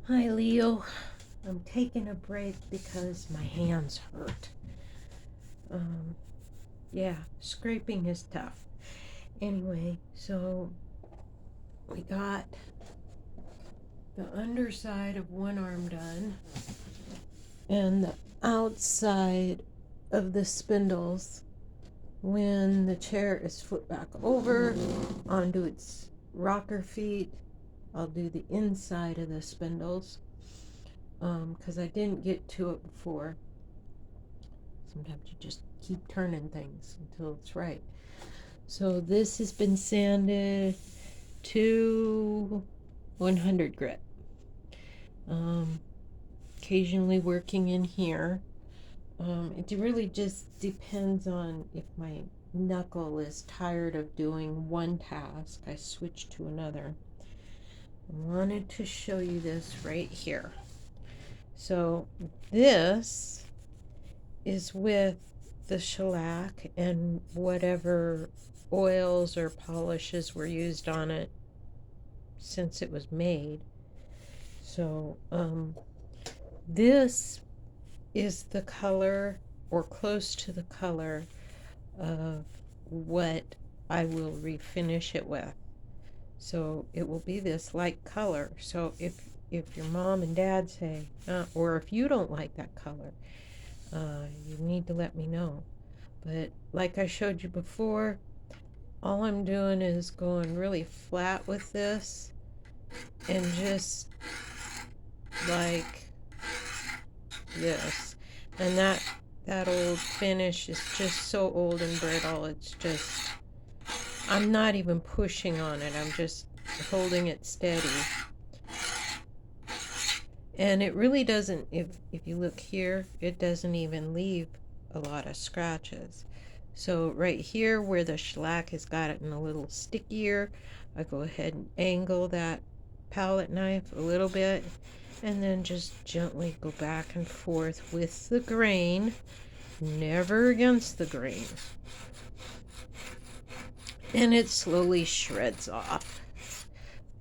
Hi, Leo. I'm taking a break because my hands hurt. Um, yeah, scraping is tough. Anyway, so we got the underside of one arm done and the outside of the spindles when the chair is flipped back over onto its rocker feet. I'll do the inside of the spindles because I didn't get to it before. Sometimes you just keep turning things until it's right. So this has been sanded to 100 grit. Um, Occasionally working in here. It really just depends on if my knuckle is tired of doing one task, I switch to another. I wanted to show you this right here. So this is with the shellac and whatever oils or polishes were used on it since it was made. So this is the color or close to the color of what I will refinish it with. So it will be this light color. So if your mom and dad say, or if you don't like that color, you need to let me know. But like I showed you before, all I'm doing is going really flat with this and just like this. And that old finish is just so old and brittle. It's just, I'm not even pushing on it. I'm just holding it steady. And it really doesn't, if you look here, it doesn't even leave a lot of scratches. So right here where the shellac has got it in a little stickier, I go ahead and angle that palette knife a little bit and then just gently go back and forth with the grain, never against the grain. And it slowly shreds off.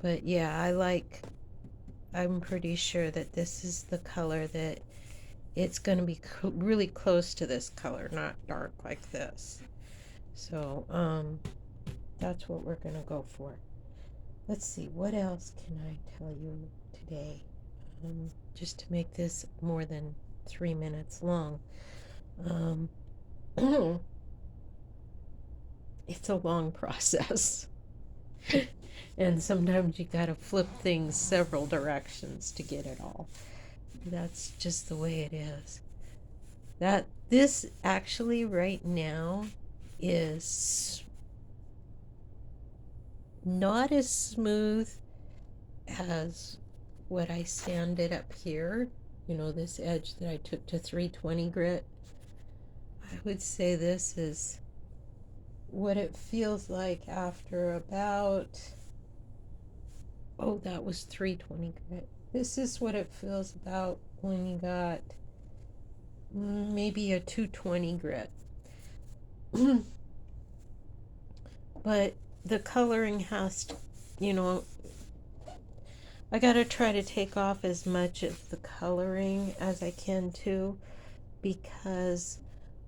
But yeah, I'm pretty sure that this is the color that it's going to be really close to this color, not dark like this. So, that's what we're going to go for. Let's see, what else can I tell you today? Just to make this more than 3 minutes long. Um, it's a long process. And sometimes you got to flip things several directions to get it all. That's just the way it is. This actually right now is not as smooth as what I sanded up here. You know, this edge that I took to 320 grit. I would say this is what it feels like after about, oh, that was 320 grit. This is what it feels about when you got maybe a 220 grit. But the coloring has to, you know, I gotta try to take off as much of the coloring as I can too, because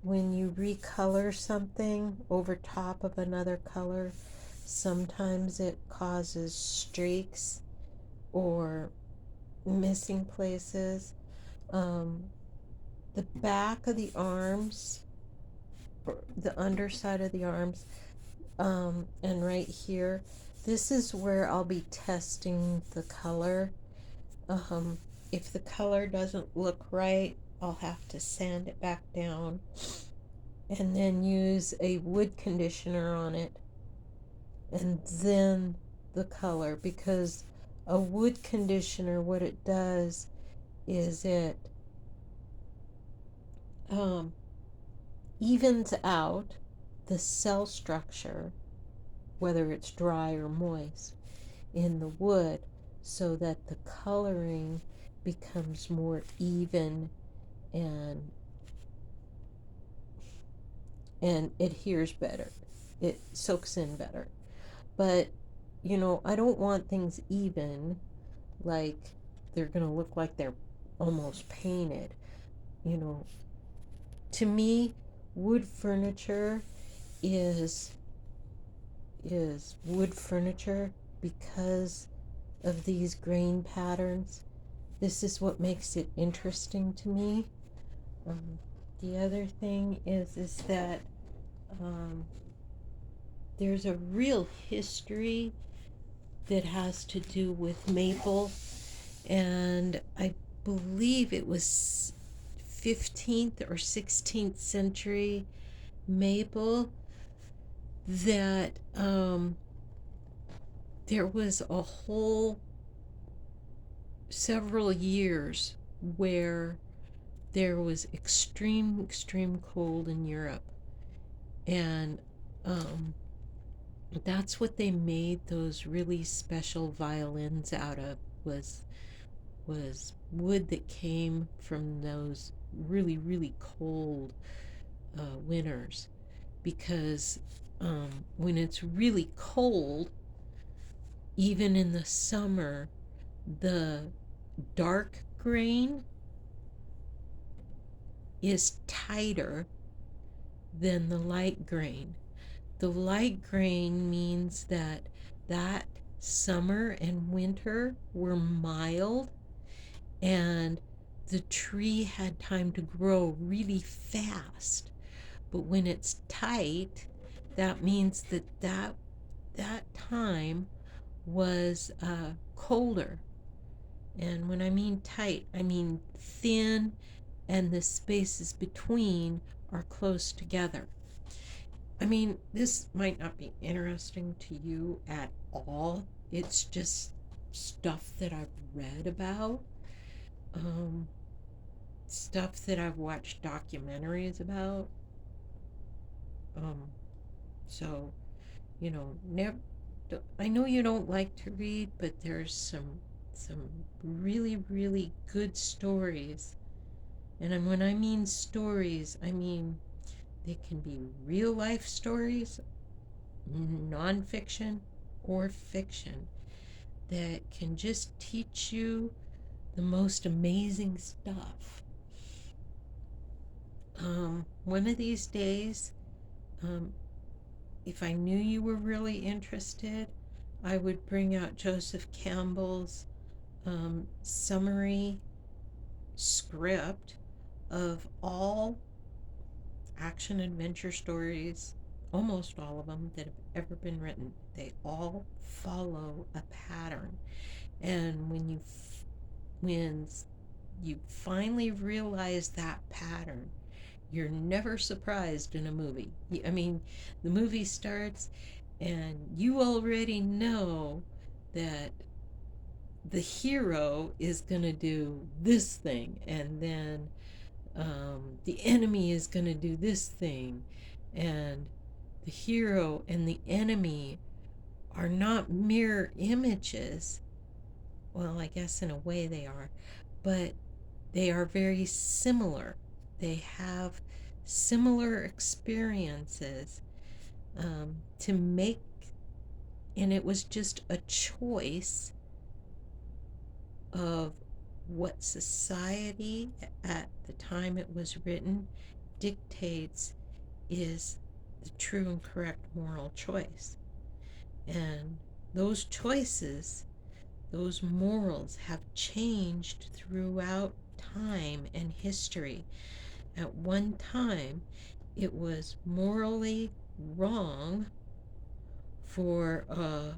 when you recolor something over top of another color, sometimes it causes streaks or missing places. The back of the arms, or the underside of the arms, and right here, this is where I'll be testing the color. If the color doesn't look right, I'll have to sand it back down and then use a wood conditioner on it and then the color, because a wood conditioner, what it does is it evens out the cell structure, whether it's dry or moist, in the wood so that the coloring becomes more even and adheres better. It soaks in better. But, you know, I don't want things even, like they're going to look like they're almost painted. You know, to me, wood furniture is wood furniture because of these grain patterns. This is what makes it interesting to me. The other thing is that there's a real history that has to do with maple, and I believe it was 15th or 16th century maple that there was a whole several years where there was extreme cold in Europe, and that's what they made those really special violins out of, was wood that came from those really cold winters, because when it's really cold, even in the summer, the dark grain is tighter than the light grain. The light grain means that summer and winter were mild, and the tree had time to grow really fast. But when it's tight, that means that time was colder. And when I mean tight, I mean thin, and the spaces between are close together. I mean, this might not be interesting to you at all. It's just stuff that I've read about, stuff that I've watched documentaries about. So, you know, I know you don't like to read, but there's some really good stories. And when I mean stories, I mean they can be real life stories, nonfiction, or fiction, that can just teach you the most amazing stuff. One of these days, if I knew you were really interested, I would bring out Joseph Campbell's summary script of all action adventure stories, almost all of them that have ever been written. They all follow a pattern, and when you finally realize that pattern, you're never surprised in a movie. I mean, the movie starts and you already know that the hero is going to do this thing, and then the enemy is going to do this thing, and the hero and the enemy are not mirror images. Well, I guess in a way they are, but they are very similar. They have similar experiences, to make, and it was just a choice of what society at the time it was written dictates is the true and correct moral choice. And those choices, those morals, have changed throughout time and history. At one time, it was morally wrong for a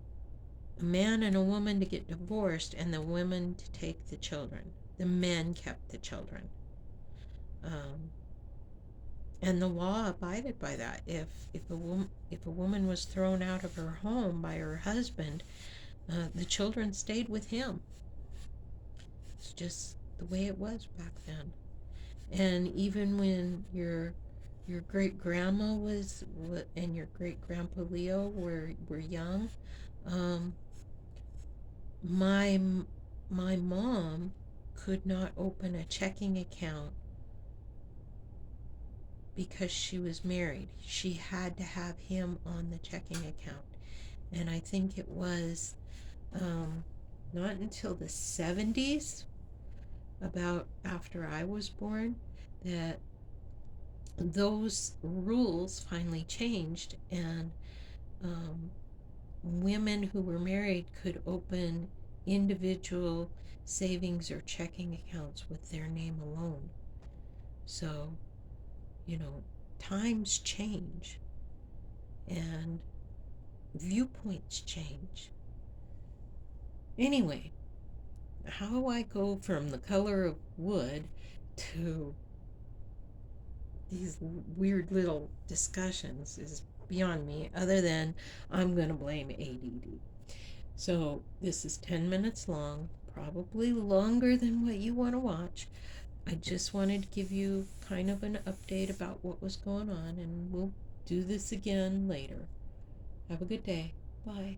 man and a woman to get divorced and the women to take the children. The men kept the children. And the law abided by that. If a woman was thrown out of her home by her husband, the children stayed with him. It's just the way it was back then. And even when your great grandma was, and your great grandpa Leo were young, my mom could not open a checking account because she was married. She had to have him on the checking account. And I think it was not until the 70s about after I was born that those rules finally changed, and um, women who were married could open individual savings or checking accounts with their name alone. So, you know, times change and viewpoints change. Anyway, how I go from the color of wood to these weird little discussions is beyond me, other than I'm going to blame ADD. So, this is 10 minutes long, probably longer than what you want to watch. I just wanted to give you kind of an update about what was going on, and we'll do this again later. Have a good day. Bye.